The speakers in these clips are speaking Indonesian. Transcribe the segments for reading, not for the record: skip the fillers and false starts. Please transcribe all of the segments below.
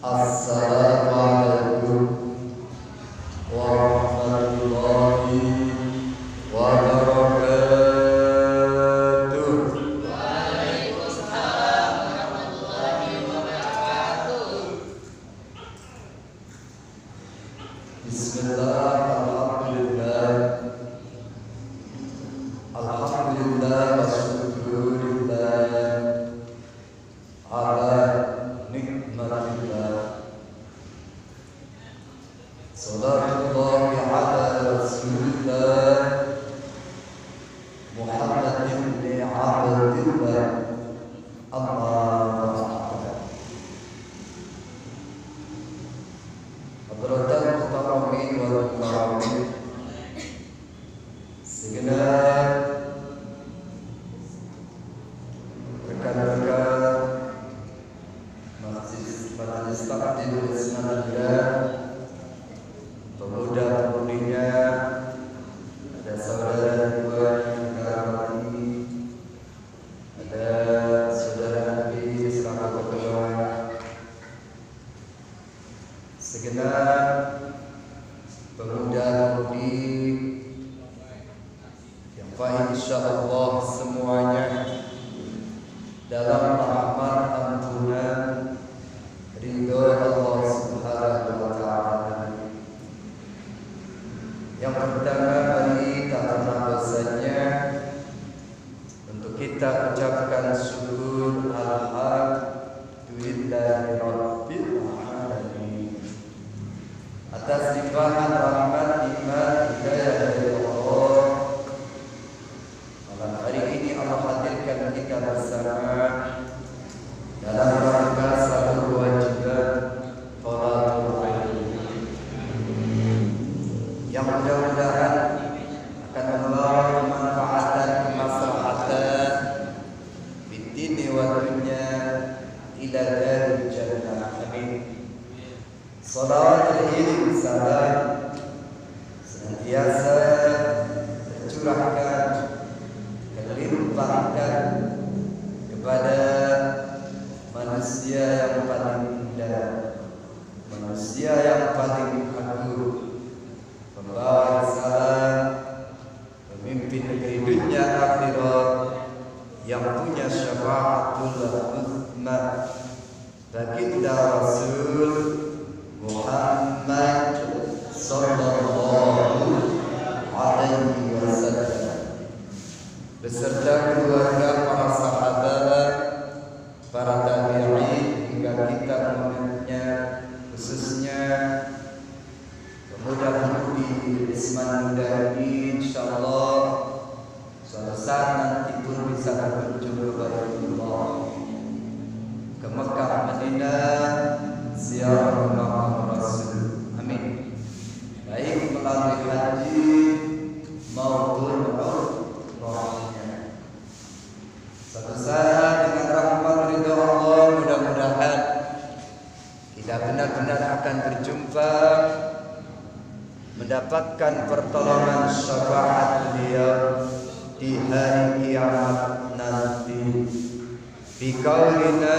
Assalamualaikum warahmatullahi wabarakatuh. Waalaikumsalam warahmatullahi wabarakatuh. Bismillah, alhamdulillah, alhamdulillah, wasyukurillah ala nikmatillah. Sallallahu ala rasulillah Muhammadin ibn Abdillah. Amma ba'd. Hadratul muhtaramin wal mukarramin, segenap rekan-rekan Majelis Taklim Islamiyah, pemuda-pemudinya, ada saudara dua yang kami, ada saudara Nabi selaku ketua, segenap pemuda-pemudi yang insyaallah semuanya dalam rahmat ampunan ridho Allah Subhanahu wa ta'ala. Yang pertama, mari tak pernah bosannya untuk kita ucapkan syukur alhamdulillahi rabbil alamin atas limpahan rahmat, nikmat, hidayah dari Allah. Malam hari ini Allah hadirkan kita bersama dalam rangka satu kewajiban thalathul ilmi yang mudah-mudahan akan membawa kemanfaatan, kemaslahatan fid dini wa dunya ila daril jannah. Amin. Shalawatul ilmi salam senantiasa tercurahkan, terlimpahkan kepada manusia yang paling indah, manusia yang paling agung, pembawa risalah, pemimpin negeri dunia akhirat, yang punya syafaatul uzma, baginda Rasul Muhammad sallallahu alaihi wasallam beserta keluarga, para sahabat, para tabi'in hingga kita umatnya, khususnya pemuda-pemudi Isman muda ini, insyaallah suatu saat nanti pun bisa berkunjung kepada Allah ke Mekah, Madinah, ziarah makam Rasul. Amin. Baik melalui haji maupun umrahnya. Suatu saat dengan rahmat ridho Allah, mudah-mudahan kita benar-benar akan berjumpa, mendapatkan pertolongan syafaat beliau di hari kiamat nanti. Biqaulina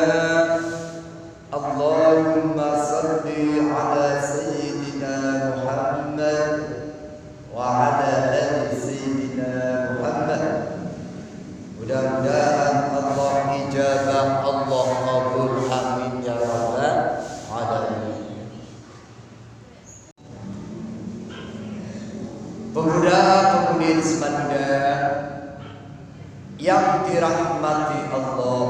Allahumma salli ala sayyidina Muhammad wa ala ali sayyidina Muhammad. Mudah-mudahan Allah ijabah, Allah qabul, amin ya rabbal alamin. Pemuda-pemudi Isman muda yang dirahmati Allah,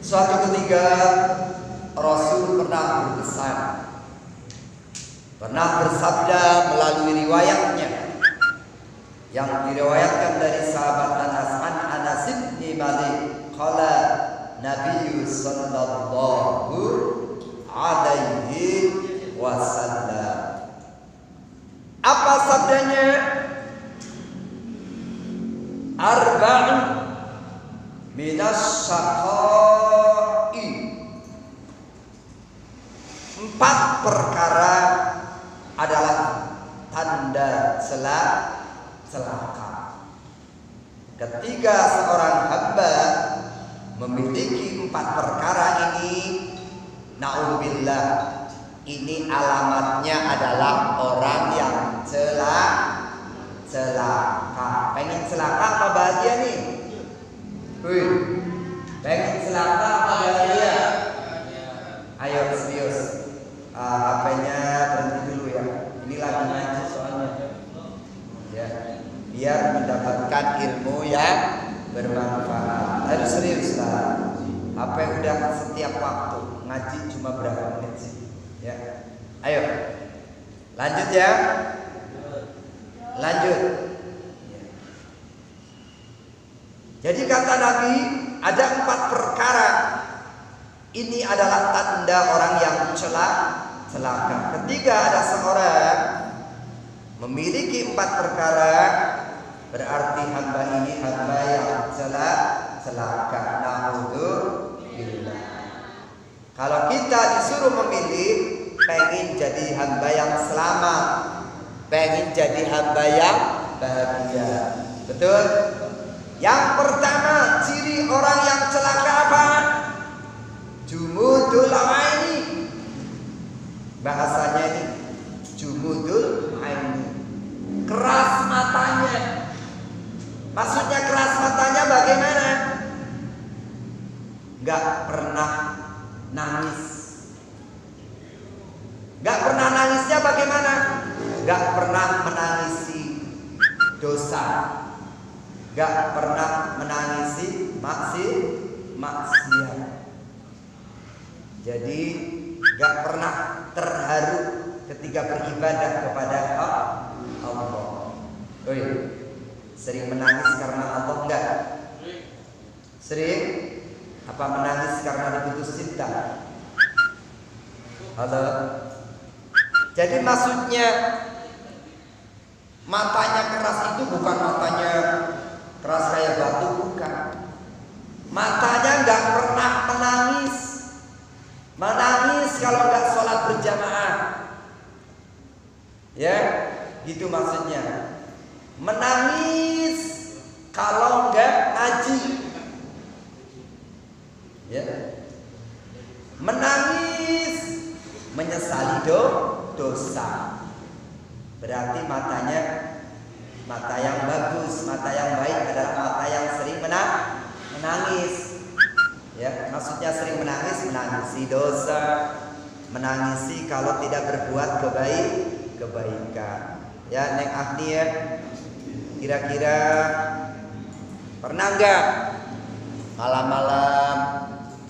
suatu ketika Rasul pernah berpesan, pernah bersabda melalui riwayatnya yang diriwayatkan dari sahabat Anas an Anas bin Malik, qala Nabi sallallahu alaihi wasallam. Apa sabdanya? Arba'un minas syaqa'i, 4 perkara adalah tanda celaka. Ketika seorang hamba empat perkara ini, naudzubillah, ini alamatnya adalah orang yang celaka. Pengen celaka apa bahagia nih? Pengen celaka apa bahagia? Ayo serius. HP-nya berhenti dulu ya. Ini lagi ngaji soalnya. Ya, biar mendapatkan ilmu yang bermanfaat. Harus serius lah. HP udah setiap waktu. Ngaji cuma berapa menit sih? Ya. Ayo. Lanjut ya. Lanjut. Jadi kata Nabi, ada 4 perkara. Ini adalah tanda orang yang celaka. Ketika ada seorang memiliki 4 perkara, berarti hamba ini hamba yang celaka. Naudzubillah. Kalau kita disuruh memilih, pengen jadi hamba yang selamat, pengen jadi hamba yang bahagia. Betul? Yang pertama, ciri orang yang celaka apa? Jumudul aini. Bahasanya ini jumudul aini. Keras matanya. Maksudnya keras matanya bagaimana? Gak pernah nangis. Gak pernah nangisnya bagaimana? Gak pernah menangisi dosa. Gak pernah menangisi maksiat. Jadi gak pernah terharu ketika beribadah kepada Allah. Sering menangis karena Allah enggak? Sering? Apa menangis karena diputus cinta? Halo? Jadi maksudnya matanya keras itu bukan matanya keras kayak batu, bukan. Matanya nggak pernah menangis. Menangis kalau nggak sholat berjamaah. Ya, gitu maksudnya. Menangis kalau nggak ngaji. Ya. Menangis menyesali dosa. Berarti matanya mata yang bagus, mata yang baik adalah mata yang sering menangis. Ya, maksudnya sering menangisi dosa, menangisi kalau tidak berbuat kebaikan. Ya, Neng Ahni ya. Kira-kira pernah enggak malam-malam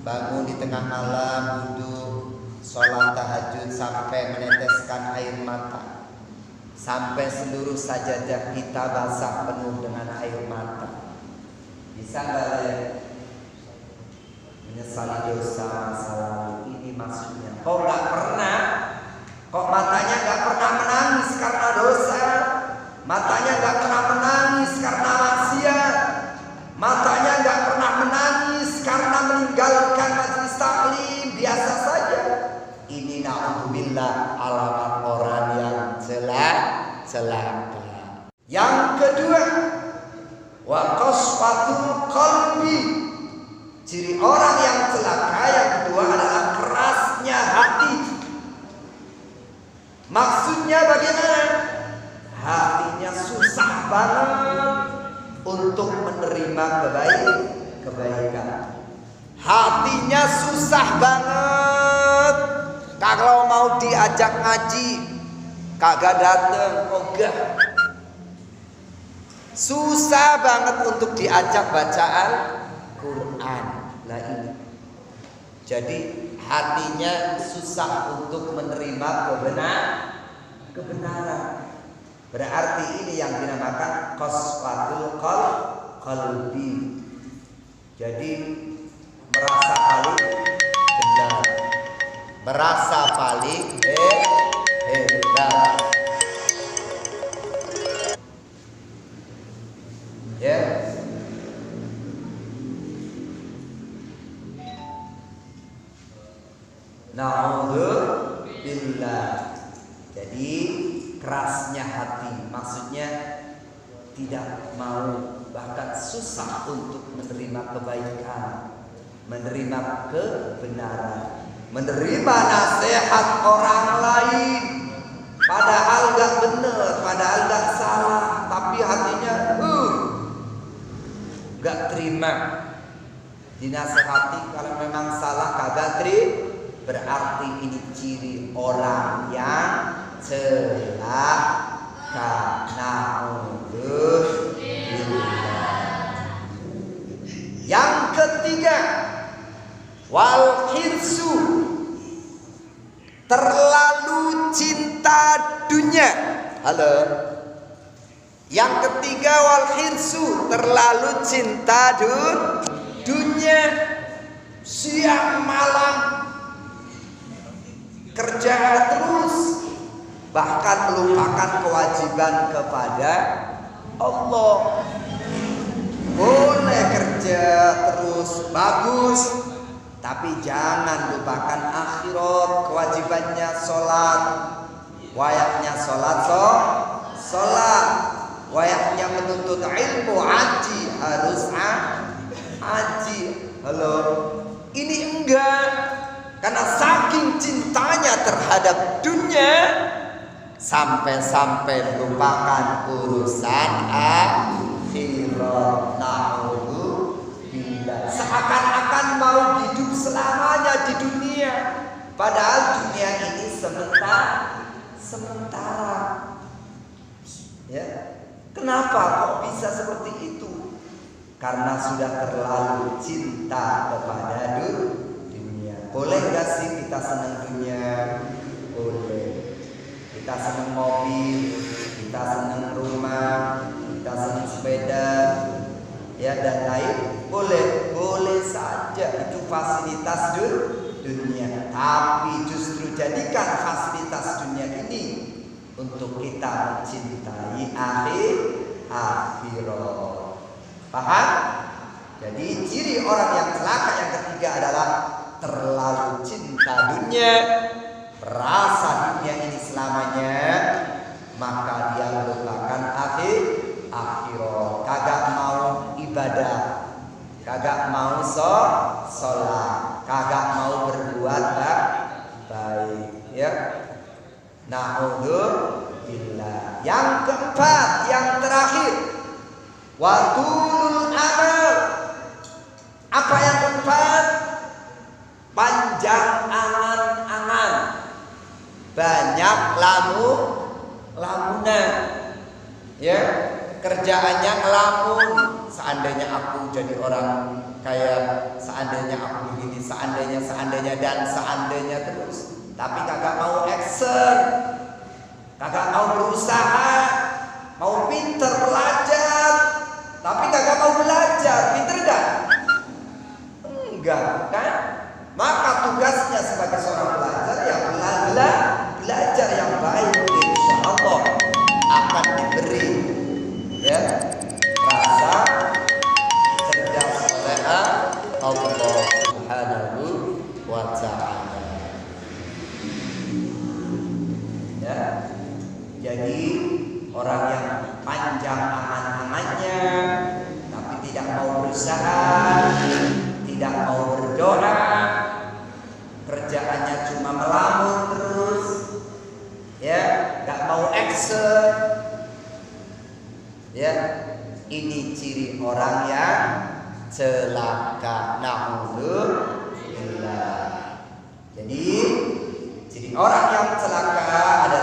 bangun di tengah malam wudhu, sholat tahajud sampai meneteskan air mata, sampai seluruh sajadah kita basah penuh dengan air mata? Bisa nggak ya? Menyesali dosa masa lalu, ini maksudnya. Kok nggak pernah? Kok matanya nggak pernah menangis karena dosa? Matanya nggak pernah menangis karena maksiat? Matanya nggak pernah menangis karena meninggalkan majelis taklim? Biasa saja. Ini naudzubillah alamat orang yang celaka. Yang kedua, wa qaswatul qalbi. Ciri orang yang celaka yang kedua adalah kerasnya hati. Maksudnya bagaimana? Hatinya susah banget untuk menerima kebaikan. Hatinya susah banget. Kalau mau diajak ngaji kagak dateng, ogah. Susah banget untuk diajak bacaan Quran. Nah ini. Jadi hatinya susah untuk menerima kebenaran. Berarti ini yang dinamakan qaswatul qalbi. Jadi merasa paling benar, merasa paling hebat. Ya. Naudzubillah. Jadi kerasnya hati, maksudnya tidak mau, bahkan susah untuk menerima kebaikan. menerima kebenaran, menerima nasihat orang lain, padahal gak benar, padahal gak salah, tapi hatinya gak terima. Dinasehati kalau memang salah kagak terima, berarti ini ciri orang yang celaka. Yang ketiga, wal hirsu, terlalu cinta dunia. Halo. Yang ketiga, wal hirsu, terlalu cinta dunia. Siang malam kerja terus, bahkan melupakan kewajiban kepada Allah. Boleh kerja terus, bagus, tapi jangan lupakan akhirat. Kewajibannya sholat, wayaknya sholat, wayaknya menuntut ilmu, haji, harus haji. Halo, ini enggak, karena saking cintanya terhadap dunia sampai-sampai melupakan urusan akhirat. Na'udzubillah. Seakan-akan mau hidup selamanya di dunia, padahal dunia ini sementara. Ya, kenapa kok bisa seperti itu? Karena sudah terlalu cinta kepada dunia. Boleh gak sih kita senang dunia? Boleh. Kita senang mobil, kita senang rumah, kita senang sepeda, ya, dan lain. Boleh saja itu fasilitas dunia. Tapi justru jadikan fasilitas dunia ini untuk kita mencintai akhirat. Paham? Jadi ciri orang yang celaka yang ketiga adalah terlalu cinta dunia, merasa dunia ini selamanya, maka dia melupakan akhirat. Kagak mau ibadah, kagak mau sholat, kagak mau berbuat baik, ya. Na'udzubillah. Yang keempat, yang terakhir, watulul amal. Apa yang keempat? Panjang angan-angan, banyak lamunan, ya, kerjaannya ngelamun. Seandainya aku jadi orang kaya, seandainya aku begini, seandainya dan seandainya terus. Tapi kagak mau action, kagak mau berusaha, mau pinter belajar, tapi kagak mau belajar. Pinter gak? Enggak, kan? Maka tugasnya sebagai seorang belajar ya belajar yang baik, insya Allah akan diberi, ya, rasa cerdas oleh Allah Subhanahu wa ta'ala. Ya, jadi orang yang panjang angan-angannya tapi tidak mau berusaha, tidak mau berdoa, kerjaannya cuma melamun terus, ya, gak mau action, ya, ini ciri orang yang celaka. Na'udzubillah. Jadi ciri orang yang celaka ada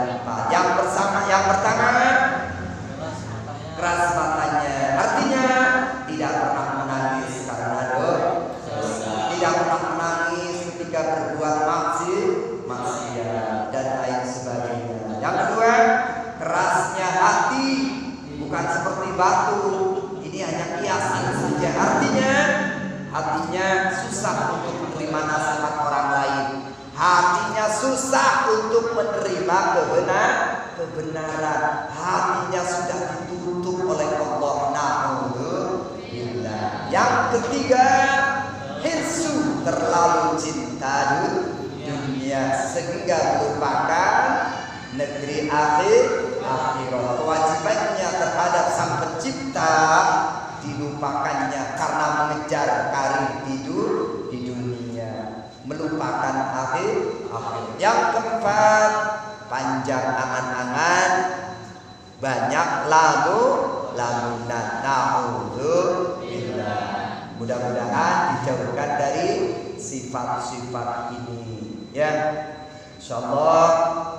empat. Yang pertama keras matanya, artinya tidak pernah menangis karena dosa, tidak pernah menangis ketika berbuat maksiat dan lain sebagainya. Yang kedua, kerasnya hati, bukan seperti batu, ini hanya kiasan saja. Artinya hatinya susah untuk menerima nasihat orang lain, hatinya susah untuk menerima kebenaran, hatinya sudah ditutup oleh Allah. Na'udzubillah. Yang ketiga, hirsu, terlalu cinta dunia sehingga melupakan negeri akhirat. Kewajibannya terhadap Sang Pencipta dilupakan. melupakannya karena mengejar karir di dunia, melupakan akhir. Yang keempat, panjang angan-angan, banyak lamunan. Na'udzubillah. Mudah-mudahan dijauhkan dari sifat-sifat ini ya. Insyaallah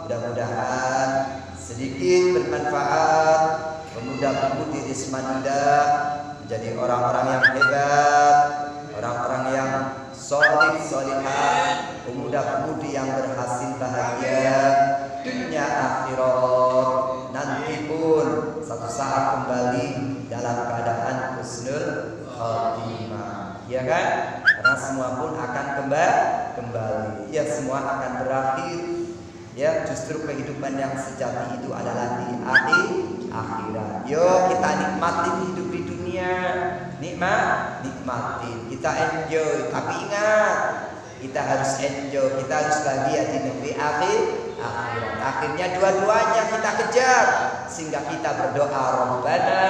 mudah-mudahan sedikit bermanfaat, pemuda-pemudi Rismanda menjadi orang-orang yang hebat, orang-orang yang solihah, pemuda-pemudi yang berhasil bahagia dunia akhirat, nanti pun satu saat kembali dalam keadaan husnul khatimah, ya kan? Karena semua pun akan kembali, ya semua akan berakhir. Ya, justru kehidupan yang sejati itu adalah di akhirat. Yo, kita nikmatin hidup di dunia, nikmatin. Kita enjoy, tapi ingat, kita harus enjoy, kita harus bahagia di negeri akhirat. Akhirnya dua-duanya kita kejar, sehingga kita berdoa, Rabbana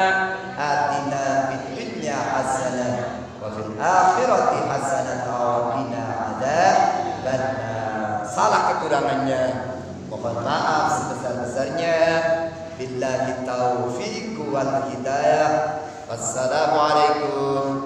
atina fid dunya hasanah wa fil akhirati hasanah wa qina adzabannar. Salah kekurangannya mohon maaf sebesar-besarnya. Billahi taufiq wal hidayah. Wassalamualaikum